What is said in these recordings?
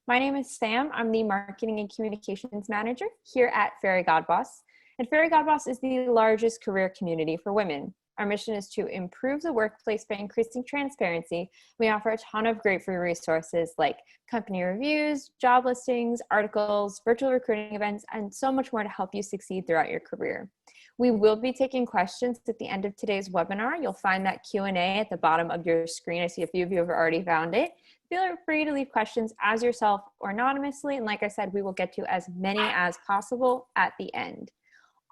My name is Sam. I'm the Marketing and Communications Manager here at Fairygodboss. And Fairygodboss is the largest career community for women. Our mission is to improve the workplace by increasing transparency. We offer a ton of great free resources like company reviews, job listings, articles, virtual recruiting events, and so much more to help you succeed throughout your career. We will be taking questions at the end of today's webinar. You'll find that Q&A at the bottom of your screen. I see a few of you have already found it. Feel free to leave questions as yourself or anonymously. And like I said, we will get to as many as possible at the end.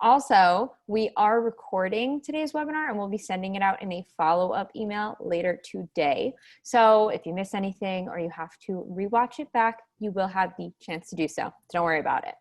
Also, we are recording today's webinar and we'll be sending it out in a follow-up email later today. So if you miss anything or you have to rewatch it back, you will have the chance to do so. Don't worry about it.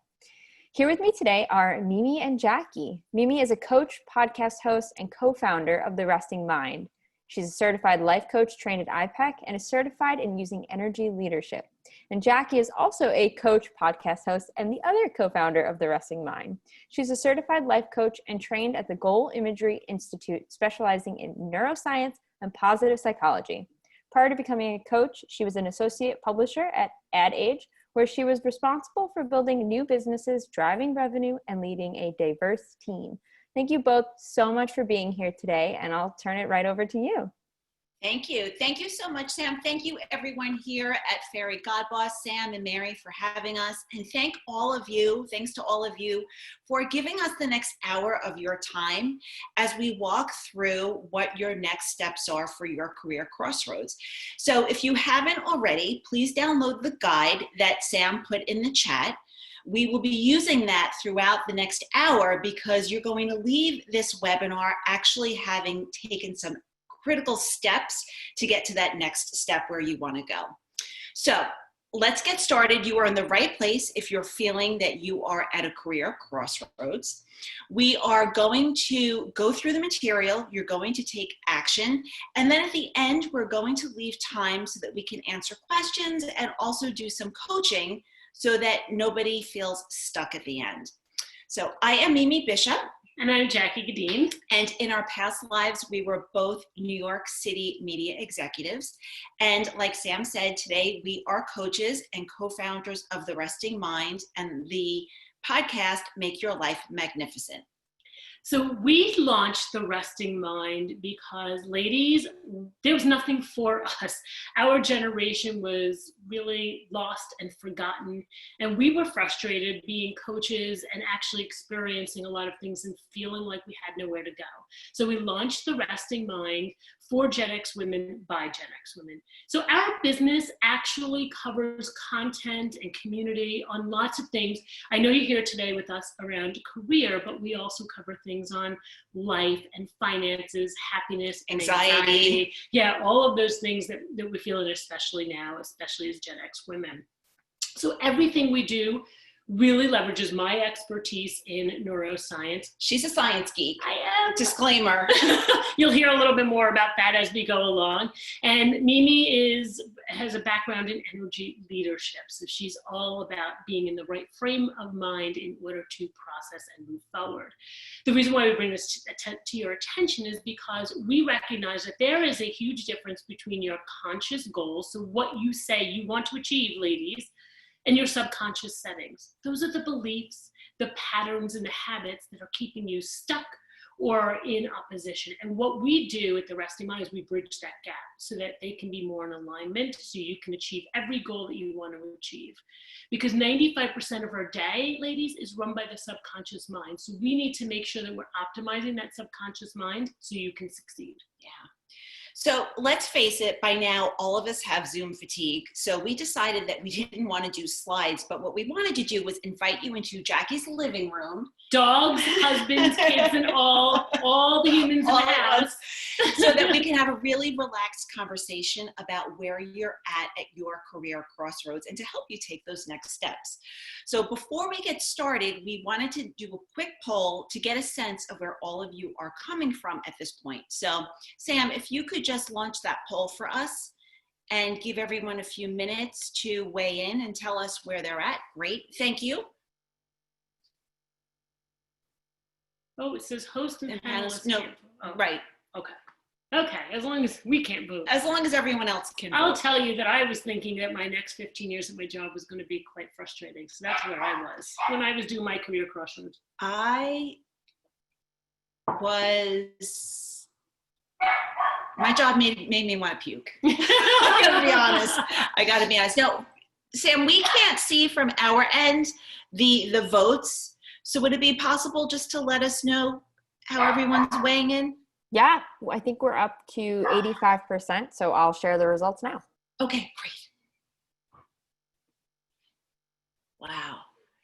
Here with me today are Mimi and Jackie. Mimi is a coach, podcast host, and co-founder of The Resting Mind. She's a certified life coach trained at IPEC and is certified in using energy leadership. And Jackie is also a coach, podcast host, and the other co-founder of The Resting Mind. She's a certified life coach and trained at the Goal Imagery Institute, specializing in neuroscience and positive psychology. Prior to becoming a coach, she was an associate publisher at Ad Age, where she was responsible for building new businesses, driving revenue, and leading a diverse team. Thank you both so much for being here today, and I'll turn it right over to you. Thank you. Thank you so much, Sam. Thank you, everyone here at Fairygodboss, Sam and Mary, for having us. And thanks to all of you for giving us the next hour of your time as we walk through what your next steps are for your career crossroads. So if you haven't already, please download the guide that Sam put in the chat. We will be using that throughout the next hour because you're going to leave this webinar actually having taken some critical steps to get to that next step where you want to go. So let's get started. You are in the right place if you're feeling that you are at a career crossroads. We are going to go through the material. You're going to take action. And then at the end, we're going to leave time so that we can answer questions and also do some coaching so that nobody feels stuck at the end. So I am Mimi Bishop. And I'm Jackie Gadeen. And in our past lives, we were both New York City media executives. And like Sam said, today we are coaches and co-founders of The Resting Mind and the podcast, Make Your Life Magnificent. So we launched The Resting Mind because, ladies, there was nothing for us. Our generation was really lost and forgotten, and we were frustrated being coaches and actually experiencing a lot of things and feeling like we had nowhere to go. So we launched The Resting Mind for Gen X women by Gen X women. So our business actually covers content and community on lots of things. I know you're here today with us around career, but we also cover things on life and finances, happiness, and anxiety. Yeah, all of those things that we're feeling, especially now, especially as Gen X women. So everything we do really leverages my expertise in neuroscience. She's a science geek. I am. Disclaimer. You'll hear a little bit more about that as we go along. And Mimi has a background in energy leadership. So she's all about being in the right frame of mind in order to process and move forward. The reason why we bring this to your attention is because we recognize that there is a huge difference between your conscious goals, so what you say you want to achieve, ladies, and your subconscious settings. Those are the beliefs, the patterns, and the habits that are keeping you stuck or in opposition. And what we do at The Resting Mind is we bridge that gap so that they can be more in alignment so you can achieve every goal that you want to achieve. Because 95% of our day, ladies, is run by the subconscious mind. So we need to make sure that we're optimizing that subconscious mind so you can succeed. Yeah. So let's face it, by now, all of us have Zoom fatigue. So we decided that we didn't want to do slides, but what we wanted to do was invite you into Jackie's living room. Dogs, husbands, kids, and all the humans in the house. So that we can have a really relaxed conversation about where you're at your career crossroads and to help you take those next steps. So before we get started, we wanted to do a quick poll to get a sense of where all of you are coming from at this point. So Sam, if you could just launch that poll for us and give everyone a few minutes to weigh in and tell us where they're at. Great, thank you. Oh, it says host and panelist. No, Oh. right. Okay. Okay, as long as we can't vote. As long as everyone else can I'll vote. tell you that I was thinking that my next 15 years at my job was going to be quite frustrating. So that's where I was when I was doing my career crossroads. My job made me want to puke. I gotta be honest. No, Sam, we can't see from our end the votes. So would it be possible just to let us know how everyone's weighing in? Yeah, I think we're up to 85%, so I'll share the results now. Okay, great. Wow.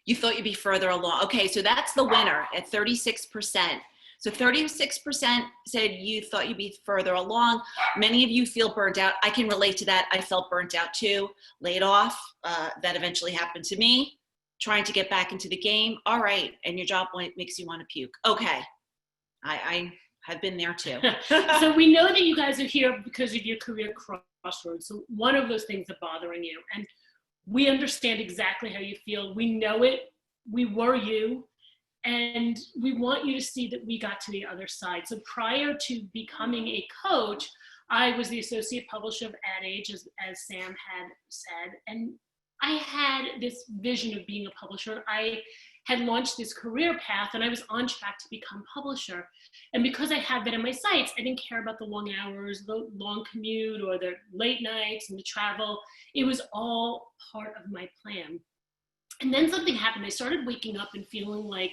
You thought you'd be further along. Okay, so that's the winner at 36%. So 36% said you thought you'd be further along. Many of you feel burnt out. I can relate to that. I felt burnt out too, laid off. That eventually happened to me. Trying to get back into the game. All right, and your job makes you want to puke. Okay, I have been there too. So we know that you guys are here because of your career crossroads. So one of those things are bothering you. And we understand exactly how you feel. We know it. We were you. And we want you to see that we got to the other side. So prior to becoming a coach, I was the associate publisher of Ad Age, as Sam had said. And I had this vision of being a publisher. I had launched this career path and I was on track to become publisher. And because I had that in my sights, I didn't care about the long hours, the long commute, or the late nights and the travel. It was all part of my plan. And then something happened. I started waking up and feeling like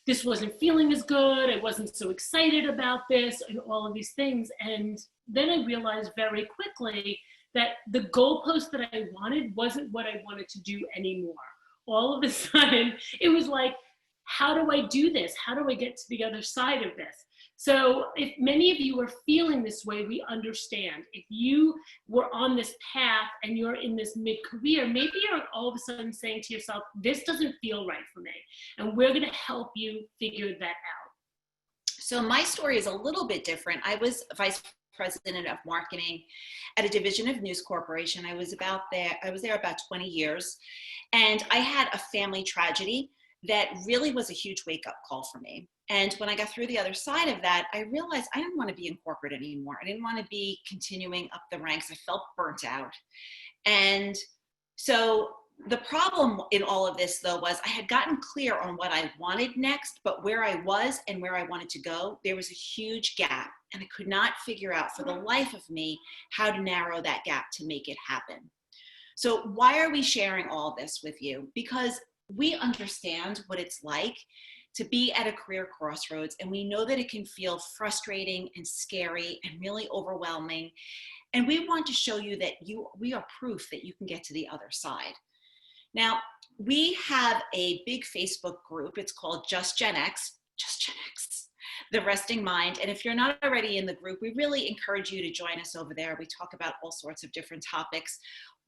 this wasn't feeling as good. I wasn't so excited about this and all of these things. And then I realized very quickly that the goalpost that I wanted wasn't what I wanted to do anymore. All of a sudden, it was like, how do I do this? How do I get to the other side of this? So if many of you are feeling this way, we understand. If you were on this path and you're in this mid-career, maybe you're all of a sudden saying to yourself, this doesn't feel right for me. And we're going to help you figure that out. So my story is a little bit different. I was vice president of marketing at a division of News Corporation. I was there about 20 years. And I had a family tragedy that really was a huge wake-up call for me. And when I got through the other side of that, I realized I didn't want to be in corporate anymore. I didn't want to be continuing up the ranks. I felt burnt out. And so the problem in all of this, though, was I had gotten clear on what I wanted next, but where I was and where I wanted to go, there was a huge gap. And I could not figure out for the life of me how to narrow that gap to make it happen. So why are we sharing all this with you? Because we understand what it's like to be at a career crossroads, and we know that it can feel frustrating and scary and really overwhelming. And we want to show you that we are proof that you can get to the other side. Now, we have a big Facebook group. It's called Just Gen X, The Resting Mind. And if you're not already in the group, we really encourage you to join us over there. We talk about all sorts of different topics.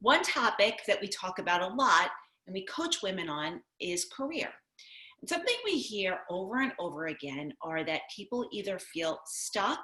One topic that we talk about a lot and we coach women on is career. And something we hear over and over again are that people either feel stuck,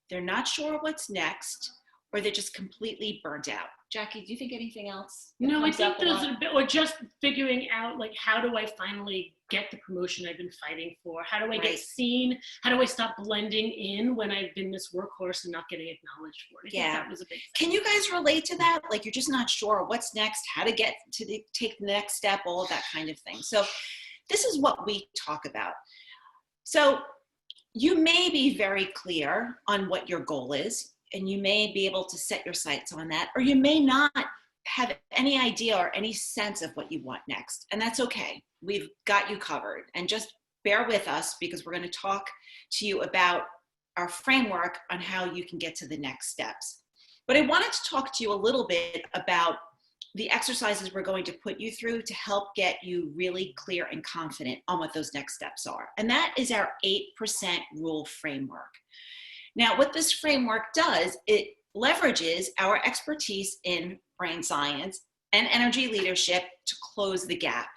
they're not sure what's next, or they're just completely burnt out. Jackie, do you think anything else? No, I think those are a bit, or just figuring out, like, how do I finally get the promotion I've been fighting for? How do I get seen? How do I stop blending in when I've been this workhorse and not getting acknowledged for it? I think that was a big thing. Can you guys relate to that? Like, you're just not sure what's next, how to get to take the next step, all of that kind of thing. So this is what we talk about. So you may be very clear on what your goal is, and you may be able to set your sights on that, or you may not have any idea or any sense of what you want next. And that's okay. We've got you covered. And just bear with us because we're going to talk to you about our framework on how you can get to the next steps. But I wanted to talk to you a little bit about the exercises we're going to put you through to help get you really clear and confident on what those next steps are. And that is our 8% rule framework. Now, what this framework does, it leverages our expertise in brain science and energy leadership to close the gap.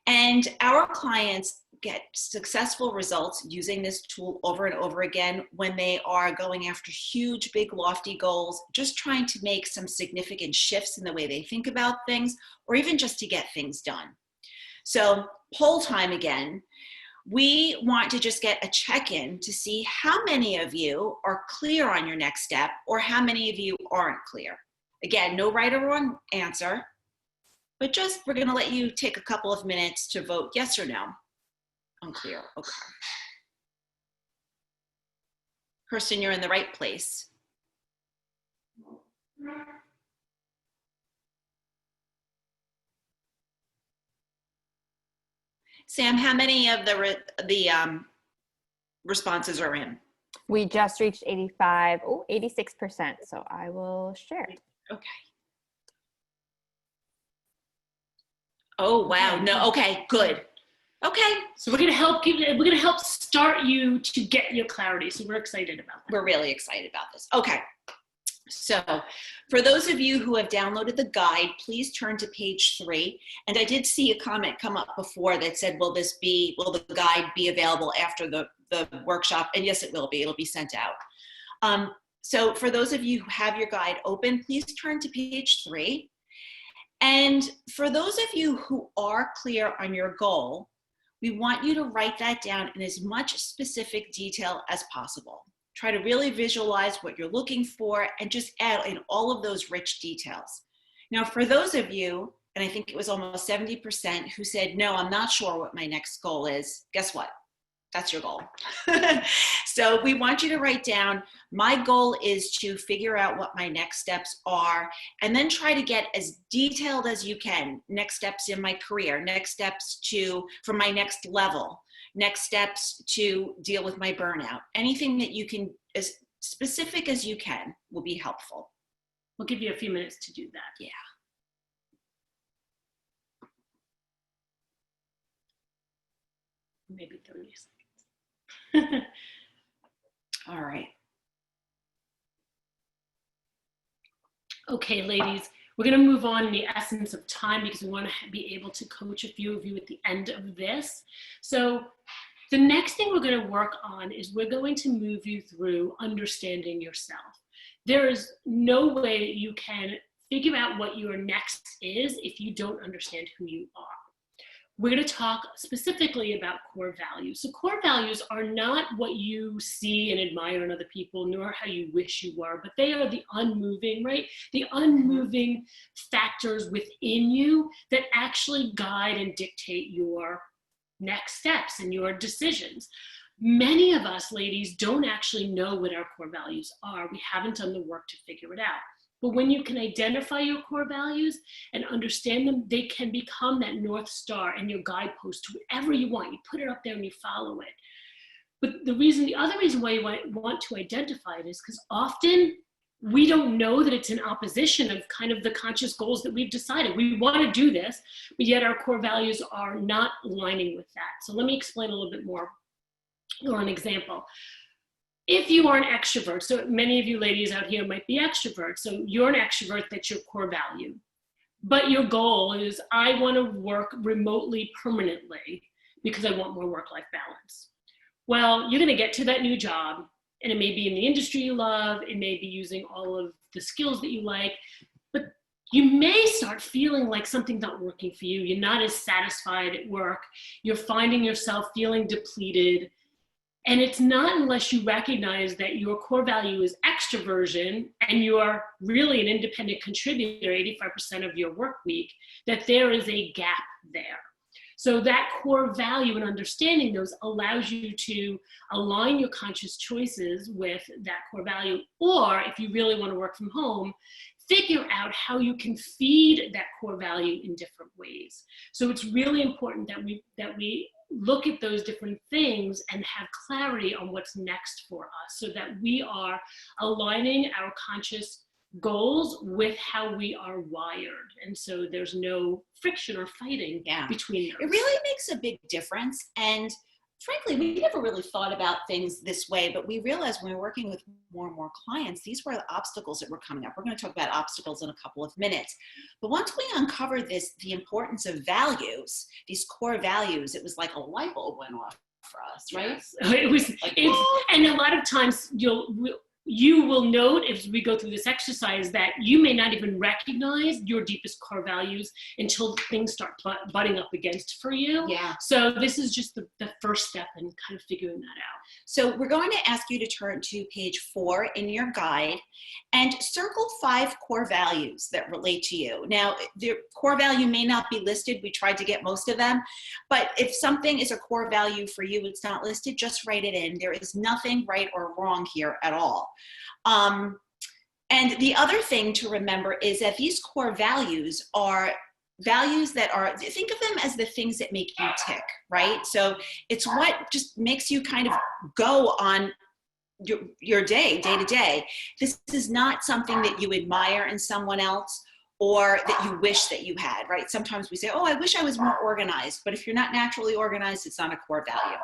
And our clients get successful results using this tool over and over again when they are going after huge, big, lofty goals, just trying to make some significant shifts in the way they think about things, or even just to get things done. So poll time again. we want to just get a check-in to see how many of you are clear on your next step or how many of you aren't clear. Again, no right or wrong answer, but just we're going to let you take a couple of minutes to vote yes or no. Unclear. Okay. Kirsten, you're in the right place. Sam, how many of the responses are in? We just reached 86%. So I will share. Okay. Oh, wow. No. Okay, good. Okay. So we're gonna help start you to get your clarity. So we're excited about that. We're really excited about this. Okay. So for those of you who have downloaded the guide, please turn to page 3. And I did see a comment come up before that said, will the guide be available after the workshop? And yes, it will be. It'll be sent out. So for those of you who have your guide open, please turn to page 3. And for those of you who are clear on your goal, we want you to write that down in as much specific detail as possible. Try to really visualize what you're looking for and just add in all of those rich details. Now, for those of you, and I think it was almost 70% who said, no, I'm not sure what my next goal is, guess what? That's your goal. So we want you to write down, my goal is to figure out what my next steps are, and then try to get as detailed as you can. Next steps in my career, next steps for my next level, next steps to deal with my burnout. Anything that you can, as specific as you can, will be helpful. We'll give you a few minutes to do that. Yeah. Maybe 30 seconds. All right. Okay, ladies, we're going to move on in the essence of time because we want to be able to coach a few of you at the end of this. So the next thing we're going to work on is we're going to move you through understanding yourself. There is no way that you can figure out what your next is if you don't understand who you are. We're going to talk specifically about core values. So core values are not what you see and admire in other people, nor how you wish you were, but they are the unmoving, right? The unmoving factors within you that actually guide and dictate your next steps and your decisions. Many of us, ladies, don't actually know what our core values are. We haven't done the work to figure it out. But when you can identify your core values and understand them, they can become that North Star and your guidepost to whatever you want. You put it up there and you follow it. But the other reason why you want to identify it is because often we don't know that it's in opposition of kind of the conscious goals that we've decided. We want to do this, but yet our core values are not aligning with that. So let me explain a little bit more or an example. If you are an extrovert, so many of you ladies out here might be extroverts, so you're an extrovert, that's your core value. But your goal is, I want to work remotely permanently because I want more work-life balance. Well, you're going to get to that new job, and it may be in the industry you love, it may be using all of the skills that you like, but you may start feeling like something's not working for you. You're not as satisfied at work. You're finding yourself feeling depleted. And it's not unless you recognize that your core value is extroversion and you're really an independent contributor 85% of your work week, that there is a gap there. So that core value and understanding those allows you to align your conscious choices with that core value. Or if you really want to work from home, figure out how you can feed that core value in different ways. So it's really important that we look at those different things and have clarity on what's next for us so that we are aligning our conscious goals with how we are wired. And so there's no friction or fighting between those. It really makes a big difference. And frankly, we never really thought about things this way, but we realized when we're working with more and more clients, these were the obstacles that were coming up. We're going to talk about obstacles in a couple of minutes. But once we uncovered the importance of values, these core values, it was like a light bulb went off for us, right? Yes. And a lot of times you will note as we go through this exercise that you may not even recognize your deepest core values until things start butting up against for you. Yeah. So this is just the first step in kind of figuring that out. So we're going to ask you to turn to page 4 in your guide and circle 5 core values that relate to you. Now, the core value may not be listed. We tried to get most of them, but if something is a core value for you, it's not listed, just write it in. There is nothing right or wrong here at all. And the other thing to remember is that these core values are values that are, think of them as the things that make you tick, right? So it's what just makes you kind of go on your day to day. This is not something that you admire in someone else or that you wish that you had, right? Sometimes we say, oh, I wish I was more organized, but if you're not naturally organized, it's not a core value.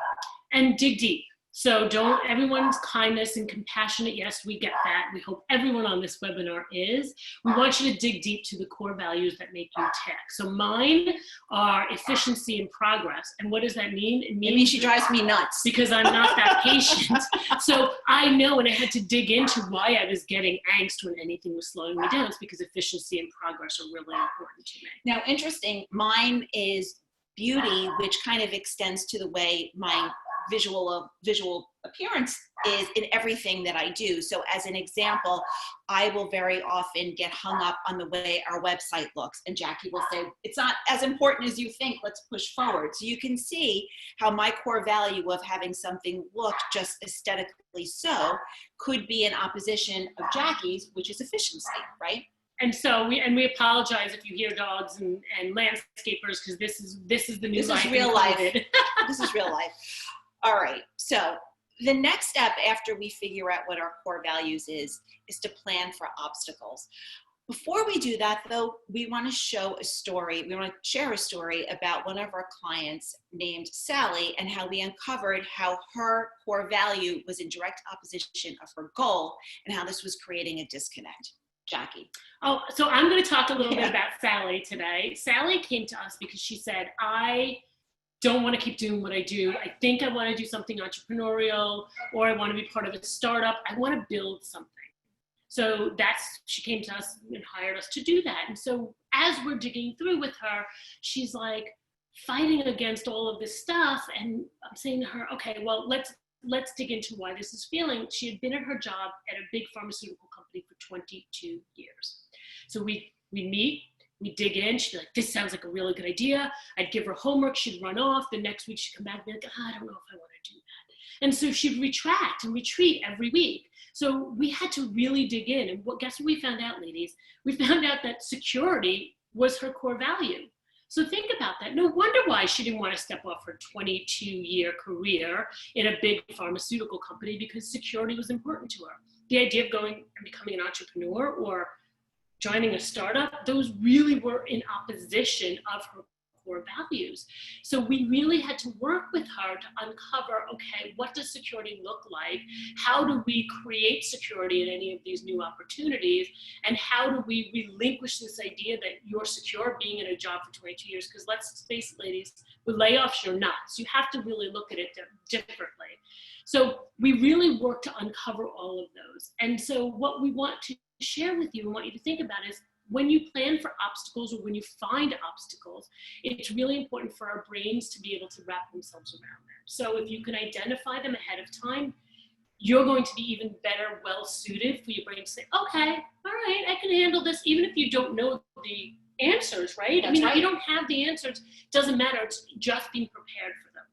And dig deep. So don't, everyone's kindness and compassionate, yes, we get that. We hope everyone on this webinar is. We want you to dig deep to the core values that make you tick. So mine are efficiency and progress. And what does that mean? It means she drives me nuts. Because I'm not that patient. So I know, and I had to dig into why I was getting angst when anything was slowing me down. It's because efficiency and progress are really important to me. Now, interesting, mine is beauty, which kind of extends to the way my visual appearance is in everything that I do. So as an example, I will very often get hung up on the way our website looks, and Jackie will say, it's not as important as you think, let's push forward. So you can see how my core value of having something look just aesthetically so could be in opposition of Jackie's, which is efficiency, right? And so we apologize if you hear dogs and landscapers, because this is the new life. This is real life. This is real life. All right, so the next step after we figure out what our core values is to plan for obstacles. Before we do that though, we want to show a story. We want to share a story about one of our clients named Sally and how we uncovered how her core value was in direct opposition of her goal and how this was creating a disconnect. Jackie. Oh, so I'm going to talk a little bit about Sally today. Sally came to us because she said, I don't want to keep doing what I do. I think I want to do something entrepreneurial, or I want to be part of a startup. I want to build something. So she came to us and hired us to do that. And so as we're digging through with her, she's like fighting against all of this stuff. And I'm saying to her, okay, well, let's dig into why this is feeling. She had been at her job at a big pharmaceutical company for 22 years. So we meet, we dig in, she'd be like, this sounds like a really good idea. I'd give her homework, she'd run off. The next week she'd come back and be like, I don't know if I want to do that. And so she'd retract and retreat every week. So we had to really dig in. And guess what we found out, ladies? We found out that security was her core value. So think about that. No wonder why she didn't want to step off her 22-year career in a big pharmaceutical company, because security was important to her. The idea of going and becoming an entrepreneur or joining a startup, those really were in opposition of her core values. So we really had to work with her to uncover, okay, what does security look like? How do we create security in any of these new opportunities? And how do we relinquish this idea that you're secure being in a job for 22 years? Because let's face it, ladies, with layoffs, you're not. So you have to really look at it differently. So we really work to uncover all of those. And so what we want to share with you and want you to think about is, when you plan for obstacles or when you find obstacles, it's really important for our brains to be able to wrap themselves around them. So if you can identify them ahead of time, you're going to be even better, well suited for your brain to say, okay, all right, I can handle this, even if you don't know the answers, right? That's right. If you don't have the answers, it doesn't matter. It's just being prepared for them.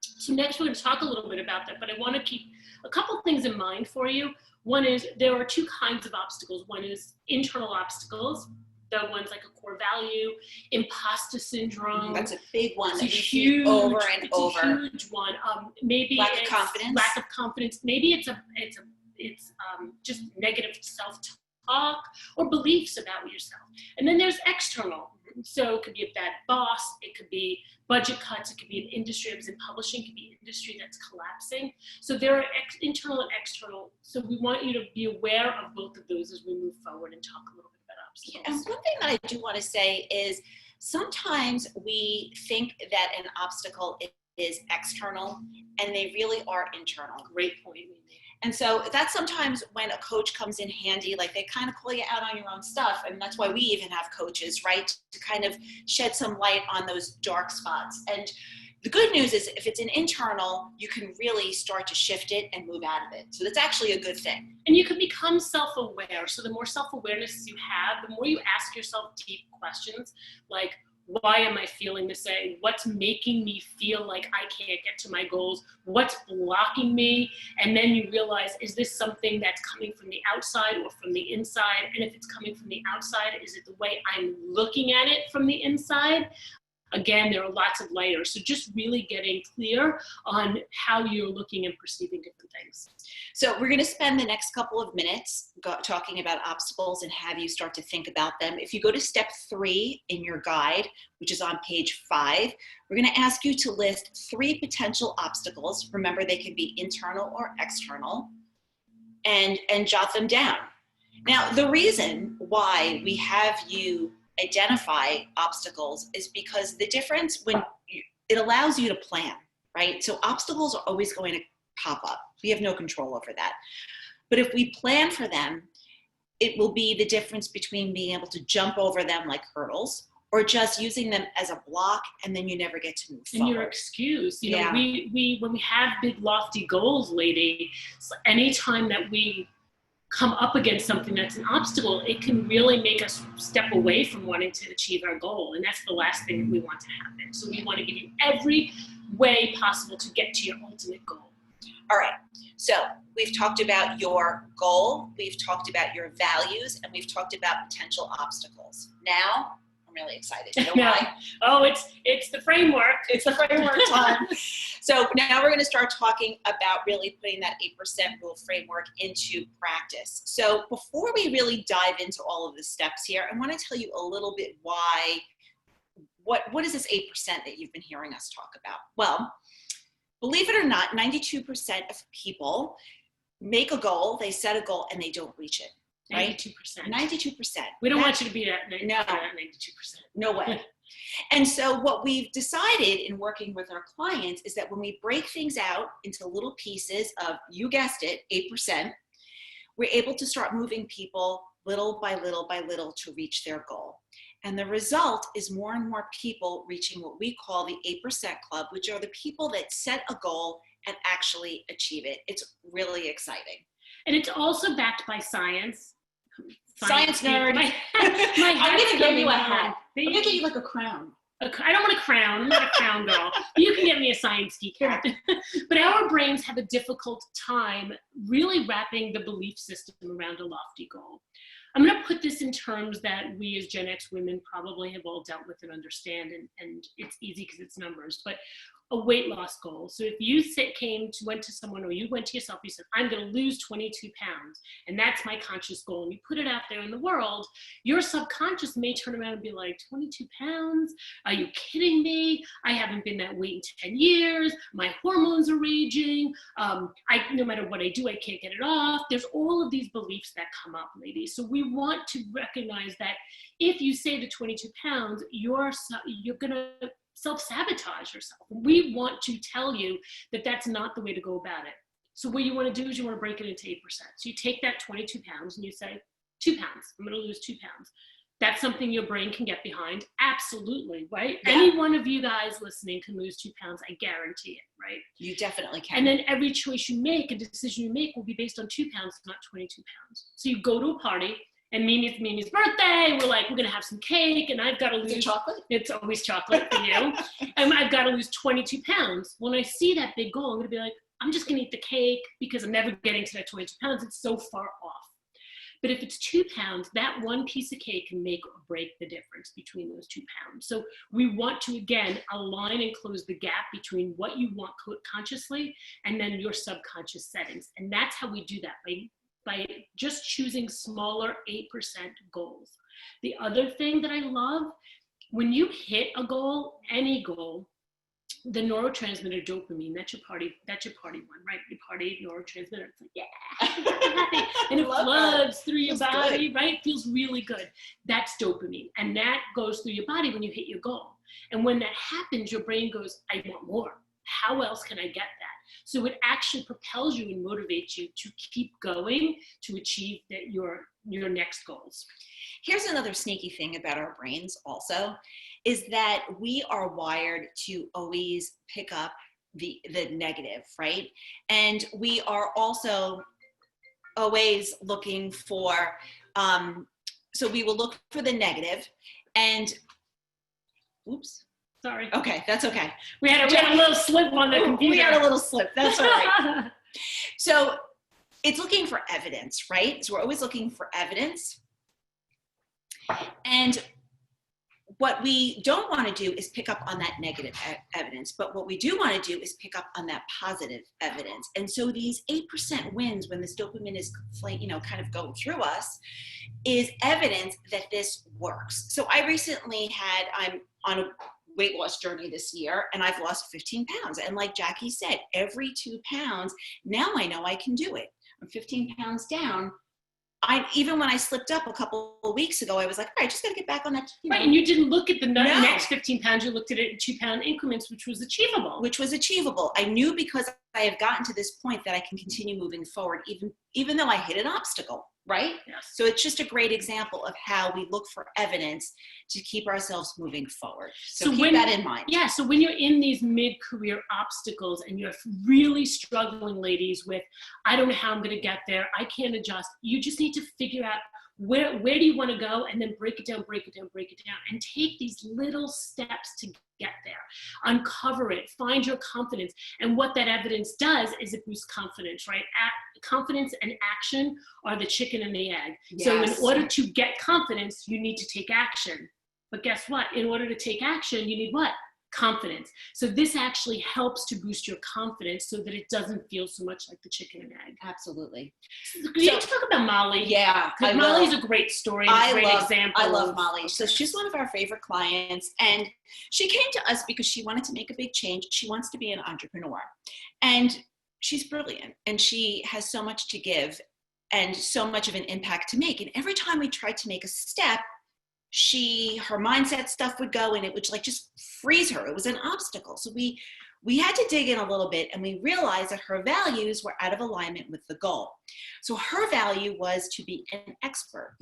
So next we're going to talk a little bit about that, but I want to keep a couple things in mind for you. One is there are two kinds of obstacles. One is internal obstacles, the ones like a core value, imposter syndrome. That's a big one. It's a huge, over and over. It's a huge one. Maybe lack of confidence. Lack of confidence. Maybe it's just negative self-talk or beliefs about yourself. And then there's external. So it could be a bad boss, it could be budget cuts, it could be an industry. I was in publishing, it could be an industry that's collapsing. So there are internal and external. So we want you to be aware of both of those as we move forward and talk a little bit about obstacles. And one thing that I do want to say is sometimes we think that an obstacle is external and they really are internal. Great point. And so that's sometimes when a coach comes in handy, like they kind of call you out on your own stuff. And that's why we even have coaches, right? To kind of shed some light on those dark spots. And the good news is if it's an internal, you can really start to shift it and move out of it. So that's actually a good thing. And you can become self-aware. So the more self-awareness you have, the more you ask yourself deep questions like, why am I feeling this way? What's making me feel like I can't get to my goals? What's blocking me? And then you realize, is this something that's coming from the outside or from the inside? And if it's coming from the outside, is it the way I'm looking at it from the inside? Again, there are lots of layers. So just really getting clear on how you're looking and perceiving different things. So we're going to spend the next couple of minutes talking about obstacles and have you start to think about them. If you go to step 3 in your guide, which is on page 5, we're going to ask you to list 3 potential obstacles. Remember, they can be internal or external, and jot them down. Now, the reason why we have you identify obstacles is because the difference it allows you to plan, right? So obstacles are always going to pop up. We have no control over that. But if we plan for them, it will be the difference between being able to jump over them like hurdles or just using them as a block and then you never get to move forward. And your excuse, you know, we when we have big lofty goals, lady, anytime that we come up against something that's an obstacle, it can really make us step away from wanting to achieve our goal. And that's the last thing that we want to happen. So we want to give you every way possible to get to your ultimate goal. All right. So we've talked about your goal, we've talked about your values, and we've talked about potential obstacles. Now, I'm really excited. You know why? Oh, it's the framework. It's the framework time. So now we're going to start talking about really putting that 8% rule framework into practice. So before we really dive into all of the steps here, I want to tell you a little bit why, what is this 8% that you've been hearing us talk about? Well, believe it or not, 92% of people make a goal, they set a goal, and they don't reach it. Right? 92%. 92%. We don't want you to be at 92%. No way. And so what we've decided in working with our clients is that when we break things out into little pieces of, you guessed it, 8%, we're able to start moving people little by little by little to reach their goal. And the result is more and more people reaching what we call the 8% club, which are the people that set a goal and actually achieve it. It's really exciting. And it's also backed by science. Science nerd. I'm going to give you a hat. I'm going to give you like a crown. I don't want a crown. I'm not a crown girl. You can get me a science geek hat. But our brains have a difficult time really wrapping the belief system around a lofty goal. I'm going to put this in terms that we as Gen X women probably have all dealt with and understand, and it's easy because it's numbers, but a weight loss goal. So if you went to someone or you went to yourself, you said, I'm going to lose 22 pounds, and that's my conscious goal, and you put it out there in the world, your subconscious may turn around and be like, 22 pounds? Are you kidding me? I haven't been that weight in 10 years. My hormones are raging. No matter what I do, I can't get it off. There's all of these beliefs that come up, ladies. So we want to recognize that if you say the 22 pounds, you're going to self-sabotage yourself. We want to tell you that that's not the way to go about it. So what you want to do is you want to break it into 8%. So you take that 22 pounds and you say, 2 pounds, I'm going to lose 2 pounds. That's something your brain can get behind. Absolutely, right? Yeah. Any one of you guys listening can lose 2 pounds. I guarantee it, right? You definitely can. And then every choice you make, a decision you make will be based on 2 pounds, not 22 pounds. So you go to a party, and Mimi's birthday, we're like, we're gonna have some cake, and I've got to lose. Is it chocolate? It's always chocolate for you. And I've got to lose 22 pounds. When I see that big goal, I'm gonna be like, I'm just gonna eat the cake because I'm never getting to that 22 pounds. It's so far off. But if it's 2 pounds, that one piece of cake can make or break the difference between those 2 pounds. So we want to, again, align and close the gap between what you want consciously and then your subconscious settings. And that's how we do that, by just choosing smaller 8% goals. The other thing that I love, when you hit a goal, any goal, the neurotransmitter dopamine, that's your party one, right? Your party neurotransmitter, it's like, yeah, I'm happy. And it floods through your body, good. Right? Feels really good. That's dopamine. And that goes through your body when you hit your goal. And when that happens, your brain goes, I want more. how else can I get that? So it actually propels you and motivates you to keep going to achieve your next goals. Here's another sneaky thing about our brains also, is that we are wired to always pick up the negative, right? And we are also always looking for, so we will look for the negative and, oops. Sorry. Okay, that's okay. We had a little slip on the computer. We had a little slip, that's all right. So it's looking for evidence, right? So we're always looking for evidence. And what we don't want to do is pick up on that negative evidence, but what we do want to do is pick up on that positive evidence. And so these 8% wins when this dopamine is, kind of going through us, is evidence that this works. So I recently I'm on a weight loss journey this year, and I've lost 15 pounds. And like Jackie said, every 2 pounds, now I know I can do it. I'm 15 pounds down. Even when I slipped up a couple of weeks ago, I was like, all right, just got to get back on that. Right, and you didn't look at the next 15 pounds. You looked at it in 2 pound increments, which was achievable. I knew because I have gotten to this point that I can continue moving forward, even though I hit an obstacle, right? Yes. So it's just a great example of how we look for evidence to keep ourselves moving forward. So keep that in mind. Yeah, so when you're in these mid-career obstacles and you're really struggling, ladies, with, I don't know how I'm going to get there, I can't adjust, you just need to figure out where do you want to go, and then break it down, and take these little steps to get there. Uncover it, find your confidence. And what that evidence does is it boosts confidence, right? Confidence and action are the chicken and the egg. Yes. So in order to get confidence, you need to take action. But guess what? In order to take action, you need what? Confidence. So this actually helps to boost your confidence so that it doesn't feel so much like the chicken and egg. Absolutely. Can you talk about Molly? Yeah. Because Molly's a great story, a great example. I love Molly. So she's one of our favorite clients, and she came to us because she wanted to make a big change. She wants to be an entrepreneur, and she's brilliant, and she has so much to give and so much of an impact to make. And every time we tried to make a step, her mindset stuff would go, and it would just freeze her. It was an obstacle. So we had to dig in a little bit, and we realized that her values were out of alignment with the goal. So her value was to be an expert,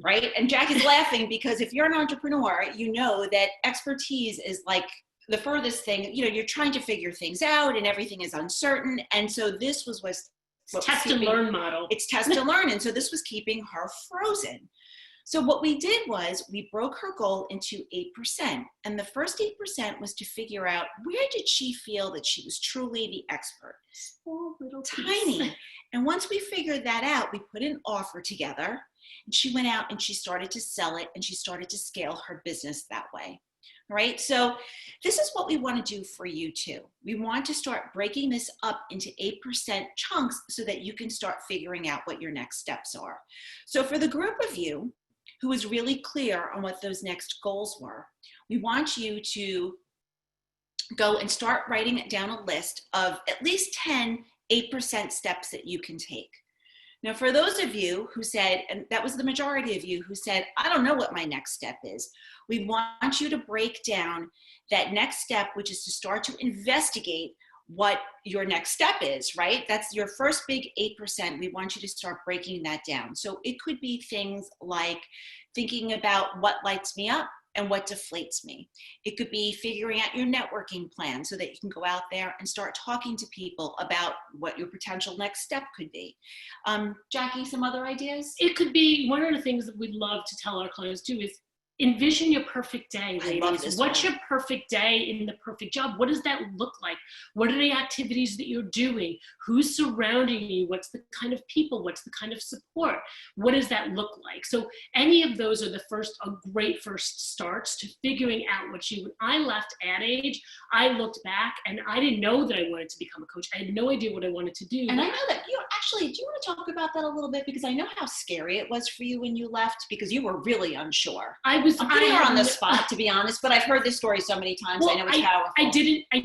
right? And Jackie's laughing because if you're an entrepreneur, you know that expertise is like the furthest thing. You're trying to figure things out, and everything is uncertain. And so this was test and learn model. It's test and learn. And so this was keeping her frozen. So what we did was we broke her goal into 8%. And the first 8% was to figure out, where did she feel that she was truly the expert? Oh, little tiny. And once we figured that out, we put an offer together, and she went out and she started to sell it, and she started to scale her business that way. All right. So this is what we want to do for you too. We want to start breaking this up into 8% chunks so that you can start figuring out what your next steps are. So for the group of you who is really clear on what those next goals were, we want you to go and start writing down a list of at least 10 8% steps that you can take. Now, for those of you who said, and that was the majority of you who said, I don't know what my next step is, we want you to break down that next step, which is to start to investigate what your next step is, right? That's your first big 8%. We want you to start breaking that down. So it could be things like thinking about what lights me up and what deflates me. It could be figuring out your networking plan so that you can go out there and start talking to people about what your potential next step could be. Jackie, some other ideas? It could be, one of the things that we'd love to tell our clients too is envision your perfect day, ladies. What's your perfect day in the perfect job? What does that look like? What are the activities that you're doing? Who's surrounding you? What's the kind of people? What's the kind of support? What does that look like? So any of those are great first starts to figuring out what you, when I left Ad Age, I looked back and I didn't know that I wanted to become a coach. I had no idea what I wanted to do. And I know that do you want to talk about that a little bit? Because I know how scary it was for you when you left, because you were really unsure. I'm putting her on the spot, to be honest, but I've heard this story so many times. Well, I know it's powerful. I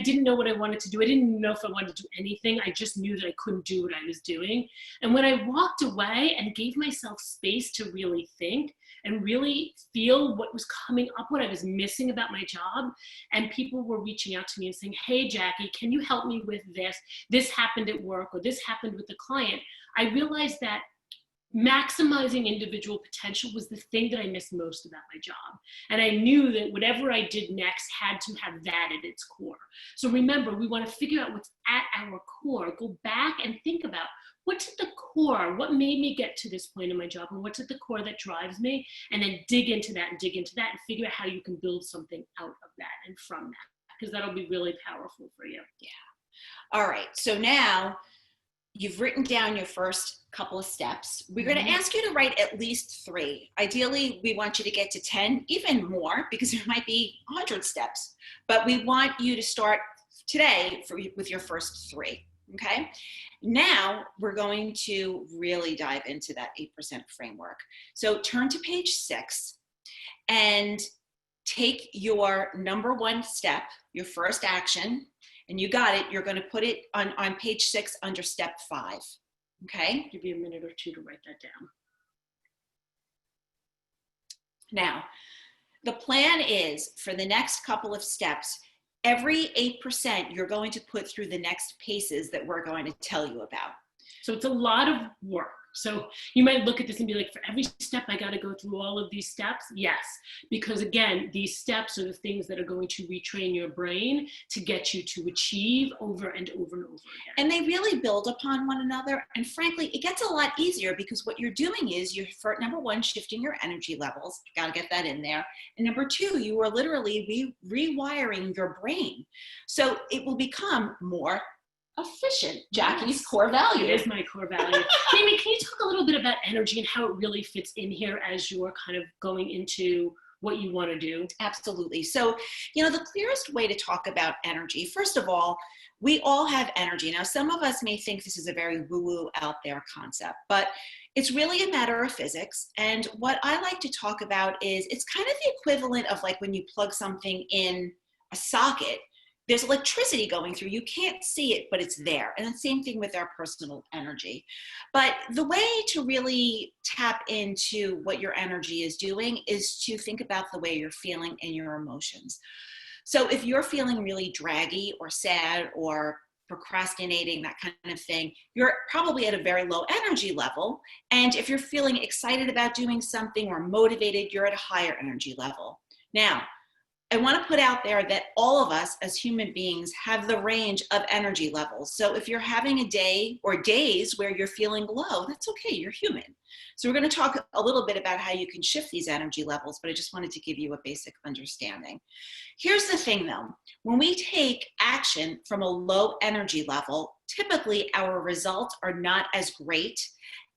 didn't know what I wanted to do. I didn't know if I wanted to do anything. I just knew that I couldn't do what I was doing. And when I walked away and gave myself space to really think, and really feel what was coming up, what I was missing about my job. And people were reaching out to me and saying, hey, Jackie, can you help me with this? This happened at work, or this happened with the client. I realized that maximizing individual potential was the thing that I missed most about my job. And I knew that whatever I did next had to have that at its core. So remember, we want to figure out what's at our core, go back and think about what's at the core, what made me get to this point in my job, and what's at the core that drives me, and then dig into that and figure out how you can build something out of that and from that, because that'll be really powerful for you. Yeah. All right. So now you've written down your first couple of steps. We're going to ask you to write at least 3. Ideally, we want you to get to 10, even more, because there might be 100 steps. But we want you to start today with your first 3. Okay? Now we're going to really dive into that 8% framework. So turn to page 6 and take your number 1 step, your first action, and you got it. You're going to put it on page 6 under step 5. Okay? Give you a minute or 2 to write that down. Now, the plan is for the next couple of steps, every 8% you're going to put through the next paces that we're going to tell you about. So it's a lot of work. So you might look at this and be like, for every step, I got to go through all of these steps? Yes, because again, these steps are the things that are going to retrain your brain to get you to achieve over and over and over again. And they really build upon one another. And frankly, it gets a lot easier because what you're doing is you're, for number 1, shifting your energy levels. Got to get that in there. And number 2, you are literally rewiring your brain. So it will become more efficient. Jackie's core value. It is my core value. Amy, can you talk a little bit about energy and how it really fits in here as you're kind of going into what you want to do? Absolutely. So, the clearest way to talk about energy, first of all, we all have energy. Now, some of us may think this is a very woo-woo out there concept, but it's really a matter of physics. And what I like to talk about is it's kind of the equivalent of like when you plug something in a socket. There's electricity going through. You can't see it, but it's there. And the same thing with our personal energy. But the way to really tap into what your energy is doing is to think about the way you're feeling and your emotions. So if you're feeling really draggy or sad or procrastinating, that kind of thing, you're probably at a very low energy level. And if you're feeling excited about doing something or motivated, you're at a higher energy level. Now, I want to put out there that all of us as human beings have the range of energy levels. So if you're having a day or days where you're feeling low, that's okay, you're human. So we're going to talk a little bit about how you can shift these energy levels, but I just wanted to give you a basic understanding. Here's the thing though, when we take action from a low energy level, typically our results are not as great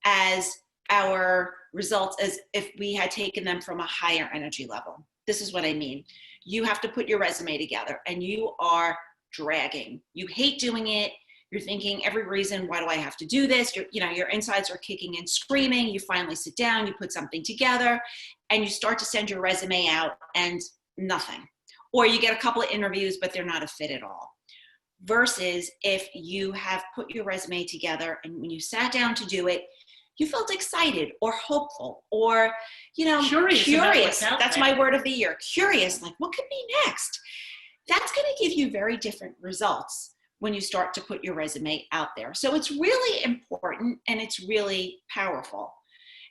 as our results as if we had taken them from a higher energy level. This is what I mean. You have to put your resume together and you are dragging. You hate doing it. You're thinking every reason, why do I have to do this? Your insides are kicking and screaming. You finally sit down, you put something together and you start to send your resume out and nothing. Or you get a couple of interviews, but they're not a fit at all. Versus if you have put your resume together and when you sat down to do it, you felt excited or hopeful or, curious. That's my word of the year. Curious, like what could be next? That's going to give you very different results when you start to put your resume out there. So it's really important and it's really powerful.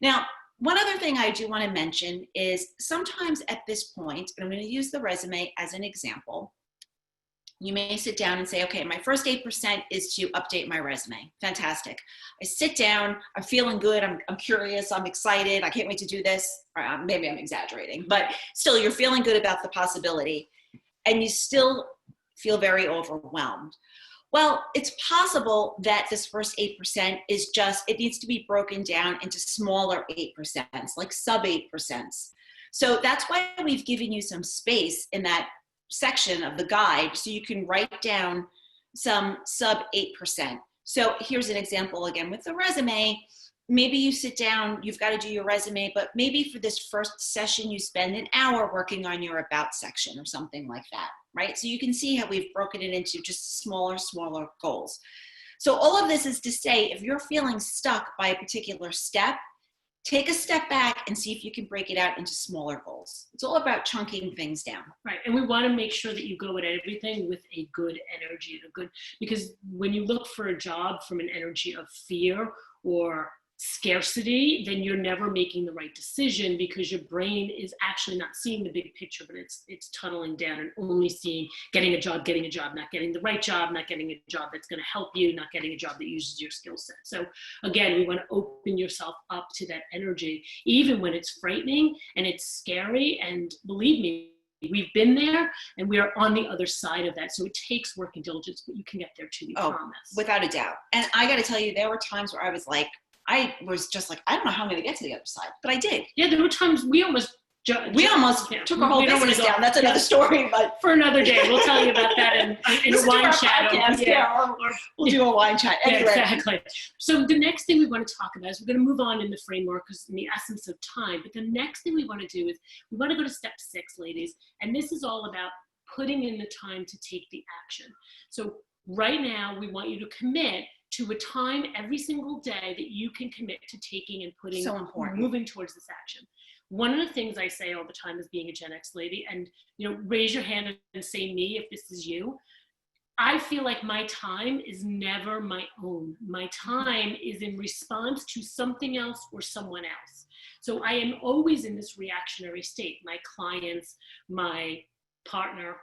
Now, one other thing I do want to mention is sometimes at this point, and I'm going to use the resume as an example, you may sit down and say, okay, my first 8% is to update my resume. Fantastic. I sit down, I'm feeling good, I'm curious, I'm excited, I can't wait to do this. Or maybe I'm exaggerating, but still you're feeling good about the possibility and you still feel very overwhelmed. Well, it's possible that this first 8% is it needs to be broken down into smaller 8%, like sub 8%. So that's why we've given you some space in that section of the guide so you can write down some sub 8%. So here's an example again with the resume. Maybe you sit down, you've got to do your resume, but maybe for this first session you spend an hour working on your about section or something like that, right? So you can see how we've broken it into just smaller goals. So all of this is to say, if you're feeling stuck by a particular step, take a step back and see if you can break it out into smaller goals. It's all about chunking things down. Right. And we want to make sure that you go at everything with a good energy and a good, because when you look for a job from an energy of fear or scarcity, then you're never making the right decision, because your brain is actually not seeing the big picture, but it's tunneling down and only seeing getting a job, not getting the right job, not getting a job that's going to help you, not getting a job that uses your skill set. So again, we want to open yourself up to that energy, even when it's frightening and it's scary. And believe me, we've been there and we are on the other side of that. So it takes work and diligence, but you can get there too, we promise. Without a doubt. And I got to tell you, there were times where I was like, I was just like, I don't know how I'm going to get to the other side, but I did. Yeah, there were times we almost took our whole business down. That's another story, but for another day, we'll tell you about that in a wine chat. Or we'll do a wine chat. Anyway. Yeah, exactly. So the next thing we want to talk about is we're going to move on in the framework because in the essence of time. But the next thing we want to do is we want to go to step 6, ladies, and this is all about putting in the time to take the action. So right now, we want you to commit to a time every single day that you can commit to taking and putting, moving towards this action. One of the things I say all the time as being a Gen X lady, and raise your hand and say me if this is you. I feel like my time is never my own. My time is in response to something else or someone else. So I am always in this reactionary state. My clients, my partner,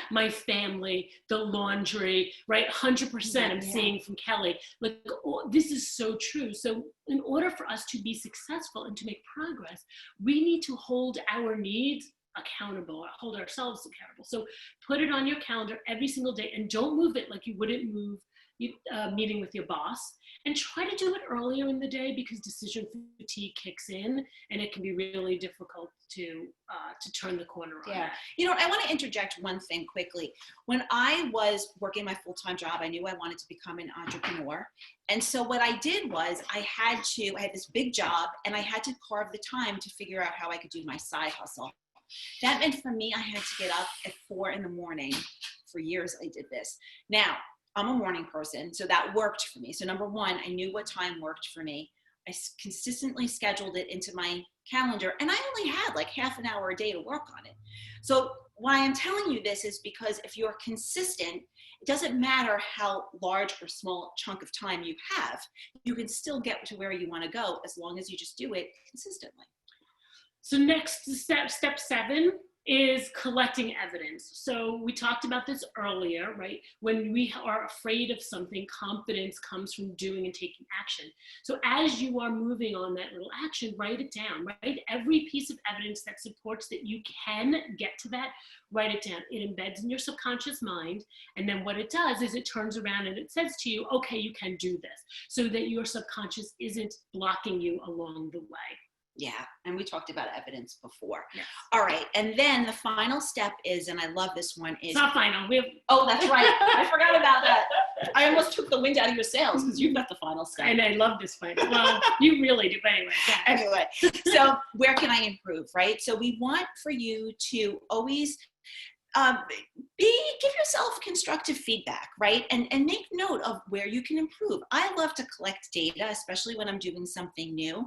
my family, the laundry, right? 100% I'm seeing from Kelly. Like, this is so true. So in order for us to be successful and to make progress, we need to hold our needs accountable, or hold ourselves accountable. So put it on your calendar every single day and don't move it like you wouldn't move meeting with your boss, and try to do it earlier in the day, because decision fatigue kicks in and it can be really difficult to turn the corner on. Yeah. I want to interject one thing quickly. When I was working my full-time job, I knew I wanted to become an entrepreneur. And so what I did was I had this big job and I had to carve the time to figure out how I could do my side hustle. That meant for me, I had to get up at 4 a.m. For years I did this. Now, I'm a morning person, so that worked for me. So number one, I knew what time worked for me. I consistently scheduled it into my calendar, and I only had like half an hour a day to work on it. So why I'm telling you this is because if you're consistent, it doesn't matter how large or small chunk of time you have, you can still get to where you want to go as long as you just do it consistently. So next step 7 is collecting evidence. So we talked about this earlier, right? When we are afraid of something, confidence comes from doing and taking action. So as you are moving on that little action, write it down, right? Every piece of evidence that supports that you can get to that, write it down. It embeds in your subconscious mind. And then what it does is it turns around and it says to you, okay, you can do this, so that your subconscious isn't blocking you along the way. Yeah, and we talked about evidence before. Yes. All right, and then the final step is, and I love this one, is... It's not final. Oh, that's right. I forgot about that. I almost took the wind out of your sails because you've got the final step. And I love this final. Well, you really do, but anyway. Yeah. Anyway, so where can I improve, right? So we want for you to always... give yourself constructive feedback, right? And make note of where you can improve. I love to collect data, especially when I'm doing something new.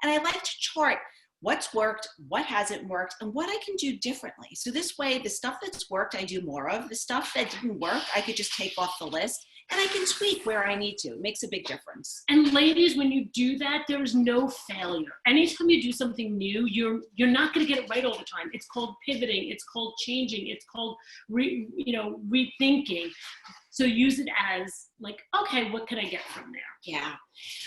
And I like to chart what's worked, what hasn't worked, and what I can do differently. So this way, the stuff that's worked, I do more of. The stuff that didn't work, I could just take off the list. And I can tweak where I need to. It makes a big difference. And ladies, when you do that, there is no failure. Anytime you do something new, you're not going to get it right all the time. It's called pivoting. It's called changing. It's called rethinking. So use it as like, okay, what can I get from there? Yeah.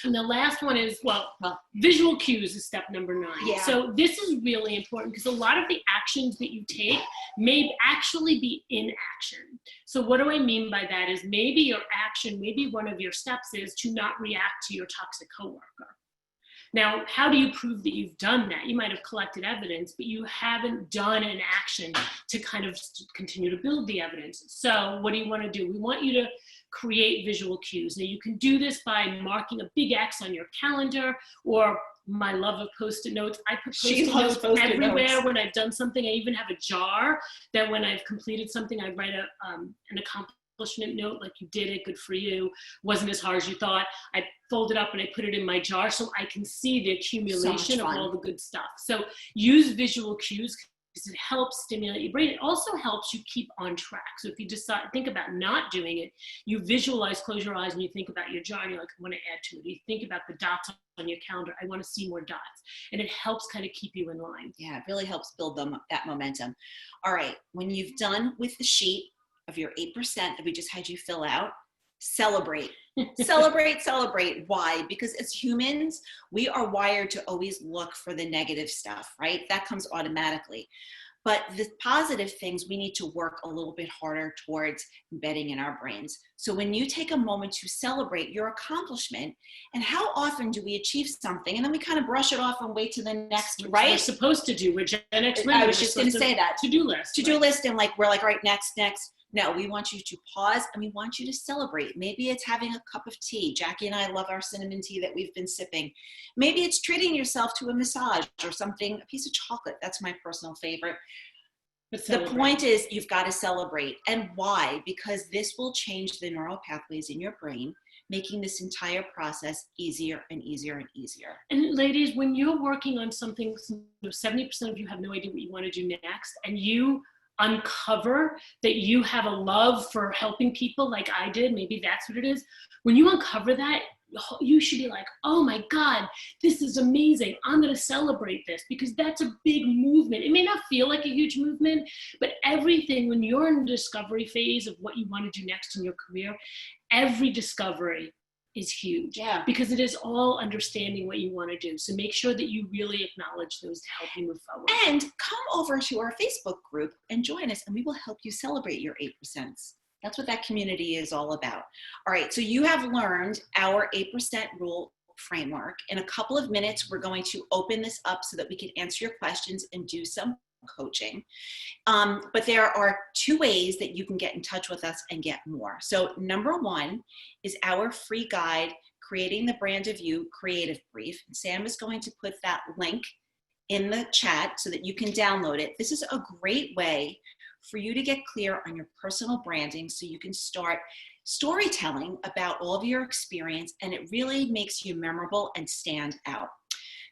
And the last one is, well, visual cues is step number 9. Yeah. So this is really important because a lot of the actions that you take may actually be inaction. So what do I mean by that is maybe your action, maybe one of your steps is to not react to your toxic coworker. Now, how do you prove that you've done that? You might have collected evidence, but you haven't done an action to kind of continue to build the evidence. So what do you want to do? We want you to create visual cues. Now, you can do this by marking a big X on your calendar, or my love of Post-it notes. I put Post-it notes everywhere when I've done something. I even have a jar that when I've completed something, I write an accomplishment accomplishment note, like you did it, good for you, wasn't as hard as you thought. I fold it up and I put it in my jar so I can see the accumulation of all the good stuff. So use visual cues because it helps stimulate your brain. It also helps you keep on track. So if you decide, think about not doing it, you visualize, close your eyes and you think about your jar and you're like, I want to add to it. You think about the dots on your calendar. I want to see more dots. And it helps kind of keep you in line. Yeah, it really helps build that momentum. All right, when you've done with the sheet of your 8% that we just had you fill out, celebrate. Celebrate. Why? Because as humans, we are wired to always look for the negative stuff, right? That comes automatically. But the positive things we need to work a little bit harder towards embedding in our brains. So when you take a moment to celebrate your accomplishment, and how often do we achieve something and then we kind of brush it off and wait to the next, right? We're supposed to do. We're Gen X women. I was just going to say that. To-do list. To-do list, and like we're like, right, next. No, we want you to pause and we want you to celebrate. Maybe it's having a cup of tea. Jackie and I love our cinnamon tea that we've been sipping. Maybe it's treating yourself to a massage or something, a piece of chocolate. That's my personal favorite. The point is you've got to celebrate. And why? Because this will change the neural pathways in your brain, making this entire process easier and easier and easier. And ladies, when you're working on something, 70% of you have no idea what you want to do next, and you uncover that you have a love for helping people like I did, maybe that's what it is. When you uncover that, you should be like, oh my God, this is amazing. I'm going to celebrate this, because that's a big movement. It may not feel like a huge movement, but everything, when you're in the discovery phase of what you want to do next in your career, every discovery is huge. Yeah. Because it is all understanding what you want to do. So make sure that you really acknowledge those to help you move forward. And come over to our Facebook group and join us, and we will help you celebrate your 8%. That's what that community is all about. All right, so you have learned our 8% rule framework. In a couple of minutes, we're going to open this up so that we can answer your questions and do some coaching. But there are 2 ways that you can get in touch with us and get more. So number 1 is our free guide, Creating the Brand of You Creative Brief. Sam is going to put that link in the chat so that you can download it. This is a great way for you to get clear on your personal branding so you can start storytelling about all of your experience, and it really makes you memorable and stand out.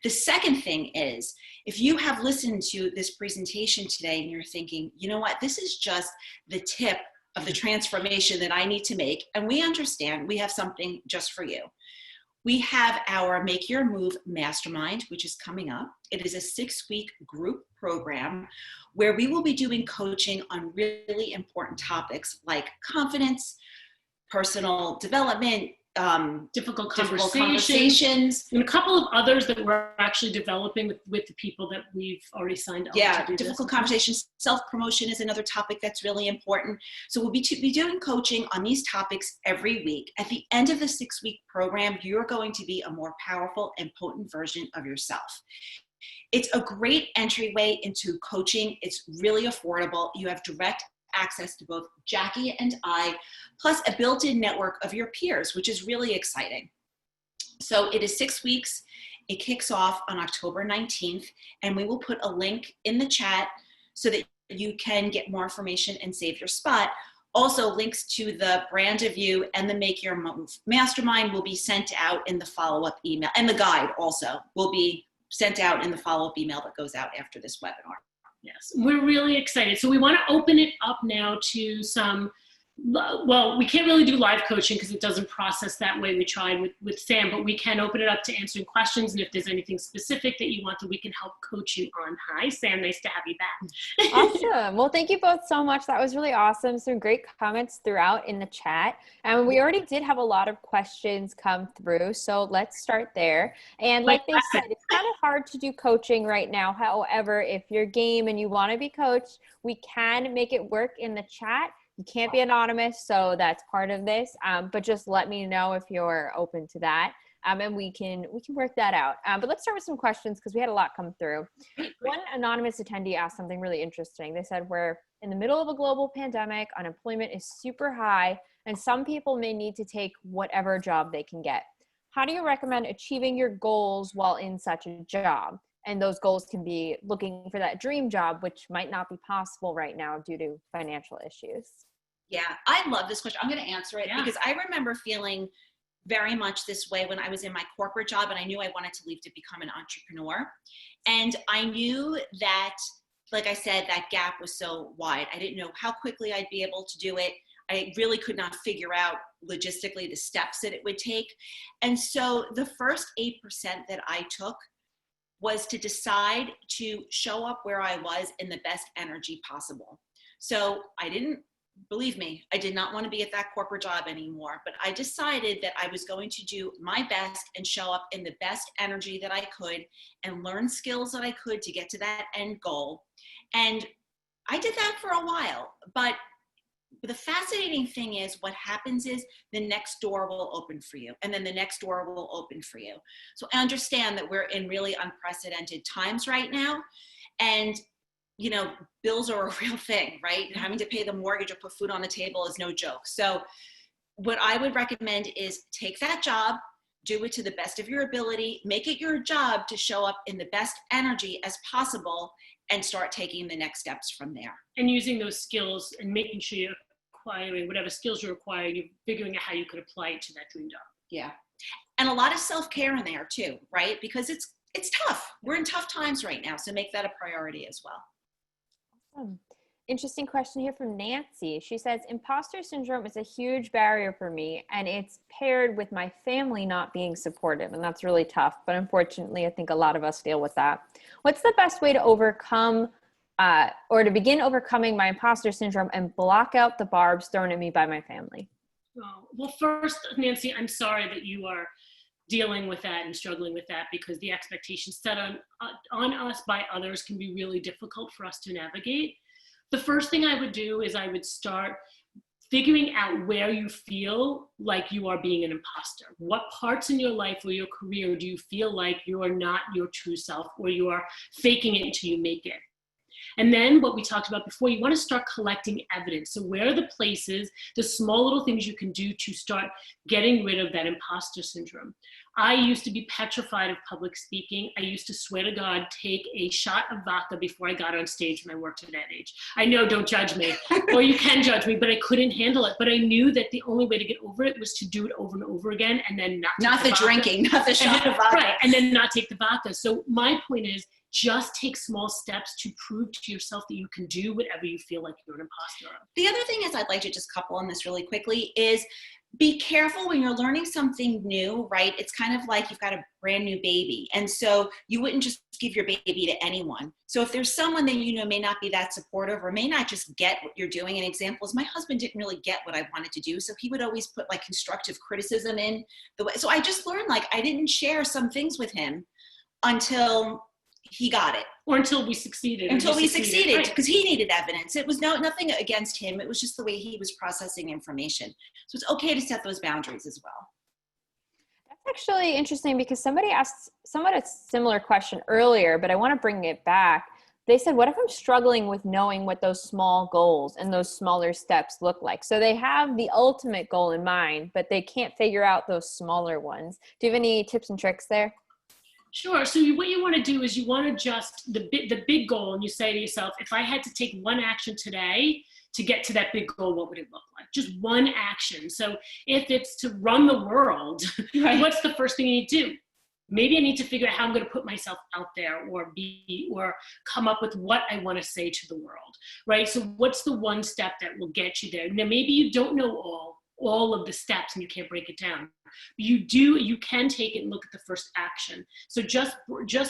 The second thing is, if you have listened to this presentation today and you're thinking, you know what, this is just the tip of the transformation that I need to make, and we understand, we have something just for you. We have our Make Your Move Mastermind, which is coming up. It is a 6-week group program where we will be doing coaching on really important topics like confidence, personal development, difficult conversations, and a couple of others that we're actually developing with the people that we've already signed up to do difficult this. Conversations. Self-promotion is another topic that's really important. So we'll be doing coaching on these topics every week. At the end of the 6-week program, you're going to be a more powerful and potent version of yourself. It's a great entryway into coaching. It's really affordable. You have direct access to both Jackie and I, plus a built-in network of your peers, which is really exciting. So it is 6 weeks. It kicks off on October 19th, and we will put a link in the chat so that you can get more information and save your spot. Also, links to the Brand of You and the Make Your Move Mastermind will be sent out in the follow-up email, and the guide also will be sent out in the follow-up email that goes out after this webinar. Yes, we're really excited. So we want to open it up now to some, well, we can't really do live coaching because it doesn't process that way. We tried with Sam, but we can open it up to answering questions. And if there's anything specific that you want, that we can help coach you on. Hi, Sam, nice to have you back. Awesome. Well, thank you both so much. That was really awesome. Some great comments throughout in the chat. And we already did have a lot of questions come through. So let's start there. And like they said, it's kind of hard to do coaching right now. However, if you're game and you want to be coached, we can make it work in the chat. You can't be anonymous, so that's part of this. But just let me know if you're open to that, and we can work that out. But let's start with some questions because we had a lot come through. One anonymous attendee asked something really interesting. They said, we're in the middle of a global pandemic, unemployment is super high, and some people may need to take whatever job they can get. How do you recommend achieving your goals while in such a job? And those goals can be looking for that dream job, which might not be possible right now due to financial issues. Yeah, I love this question. I'm going to answer it Yeah. because I remember feeling very much this way when I was in my corporate job and I knew I wanted to leave to become an entrepreneur. And I knew that, like I said, that gap was so wide. I didn't know how quickly I'd be able to do it. I really could not figure out logistically the steps that it would take. And so the first 8% that I took was to decide to show up where I was in the best energy possible. So believe me, I did not want to be at that corporate job anymore, but I decided that I was going to do my best and show up in the best energy that I could and learn skills that I could to get to that end goal. And I did that for a while, but the fascinating thing is what happens is the next door will open for you, and then the next door will open for you. So I understand that we're in really unprecedented times right now, and bills are a real thing, right? And having to pay the mortgage or put food on the table is no joke. So what I would recommend is take that job, do it to the best of your ability, make it your job to show up in the best energy as possible, and start taking the next steps from there. And using those skills and making sure you're acquiring whatever skills you're acquiring, you're figuring out how you could apply it to that dream job. Yeah. And a lot of self-care in there too, right? Because it's tough. We're in tough times right now. So make that a priority as well. Awesome. Interesting question here from Nancy. She says, imposter syndrome is a huge barrier for me, and it's paired with my family not being supportive, and that's really tough. But unfortunately, I think a lot of us deal with that. What's the best way to overcome or to begin overcoming my imposter syndrome and block out the barbs thrown at me by my family? Oh, well, first, Nancy, I'm sorry that you are dealing with that and struggling with that, because the expectations set on us by others can be really difficult for us to navigate. The first thing I would do is I would start figuring out where you feel like you are being an imposter. What parts in your life or your career do you feel like you are not your true self, or you are faking it until you make it? And then what we talked about before, you want to start collecting evidence. So where are the places, the small little things you can do to start getting rid of that imposter syndrome? I used to be petrified of public speaking. I used to swear to God, take a shot of vodka before I got on stage when I worked at that age. I know, don't judge me, or you can judge me, but I couldn't handle it. But I knew that the only way to get over it was to do it over and over again, and then not the drinking, not the shot of vodka. Right, and then not take the vodka. So my point is, just take small steps to prove to yourself that you can do whatever you feel like you're an imposter of. The other thing is I'd like to just couple on this really quickly is be careful when you're learning something new, right? It's kind of like you've got a brand new baby. And so you wouldn't just give your baby to anyone. So if there's someone that may not be that supportive or may not just get what you're doing, an example is my husband didn't really get what I wanted to do. So he would always put like constructive criticism in the way. So I just learned I didn't share some things with him until he got it. Or until we succeeded. Because he needed evidence. It was nothing against him. It was just the way he was processing information. So it's okay to set those boundaries as well. That's actually interesting because somebody asked somewhat a similar question earlier, but I want to bring it back. They said, what if I'm struggling with knowing what those small goals and those smaller steps look like? So they have the ultimate goal in mind, but they can't figure out those smaller ones. Do you have any tips and tricks there? Sure. So what you want to do is you want to adjust the big goal, and you say to yourself, if I had to take one action today to get to that big goal, what would it look like? Just one action. So if it's to run the world, right, what's the first thing you need to do? Maybe I need to figure out how I'm going to put myself out there or come up with what I want to say to the world, right? So what's the one step that will get you there? Now, maybe you don't know all of the steps and you can't break it down. You can take it and look at the first action. So just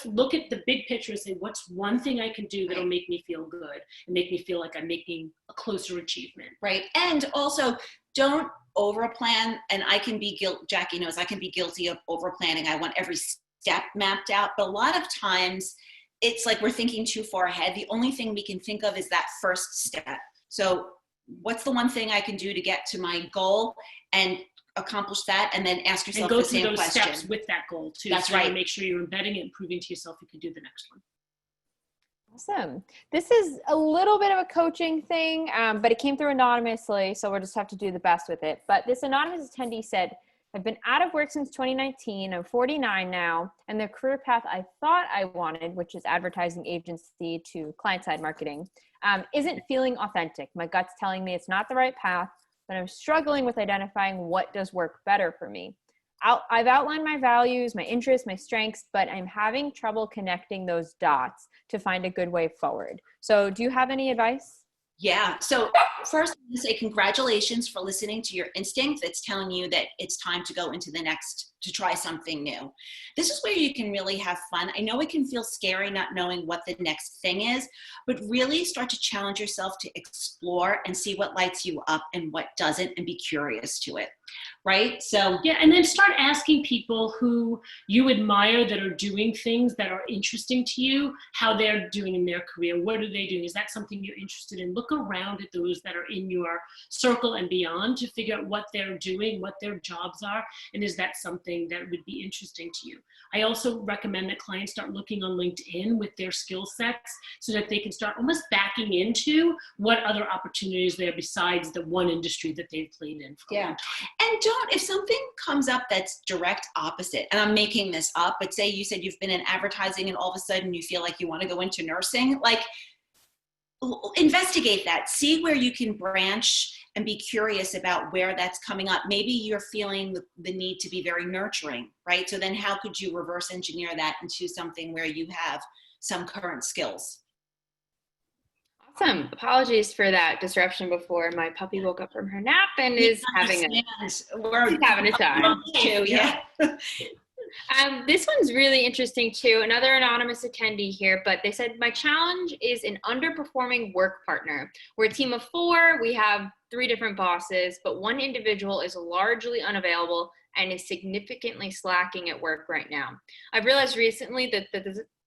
look at the big picture and say, what's one thing I can do that'll make me feel good and make me feel like I'm making a closer achievement. Right. And also don't over plan. And I can be Jackie knows I can be guilty of over planning. I want every step mapped out, but a lot of times it's like we're thinking too far ahead. The only thing we can think of is that first step. So what's the one thing I can do to get to my goal and accomplish that, and then ask yourself the same question. And go through those steps with that goal too. That's right. Make sure you're embedding it and proving to yourself you can do the next one. Awesome. This is a little bit of a coaching thing, but it came through anonymously, so we'll just have to do the best with it. But this anonymous attendee said, I've been out of work since 2019. I'm 49 now, and the career path I thought I wanted, which is advertising agency to client-side marketing, isn't feeling authentic. My gut's telling me it's not the right path, but I'm struggling with identifying what does work better for me. I've outlined my values, my interests, my strengths, but I'm having trouble connecting those dots to find a good way forward. So do you have any advice? Yeah. So first, I want to say congratulations for listening to your instinct that's telling you that it's time to go into the next, to try something new. This is where you can really have fun. I know it can feel scary not knowing what the next thing is, but really start to challenge yourself to explore and see what lights you up and what doesn't, and be curious to it. Right? So yeah, and then start asking people who you admire that are doing things that are interesting to you, how they're doing in their career. What are they doing? Is that something you're interested in? Look around at those that are in your circle and beyond to figure out what they're doing, what their jobs are, and is that something that would be interesting to you. I also recommend that clients start looking on LinkedIn with their skill sets so that they can start almost backing into what other opportunities there besides the one industry that they've played in for a long time. And if something comes up that's direct opposite, and I'm making this up, but say you said you've been in advertising and all of a sudden you feel like you want to go into nursing, like investigate that, see where you can branch and be curious about where that's coming up. Maybe you're feeling the need to be very nurturing, right? So then how could you reverse engineer that into something where you have some current skills? Awesome. Apologies for that disruption before. My puppy woke up from her nap and is having a time. Too, yeah. This one's really interesting too. Another anonymous attendee here, but they said, my challenge is an underperforming work partner. We're a team of 4. We have 3 different bosses, but one individual is largely unavailable and is significantly slacking at work right now. I've realized recently that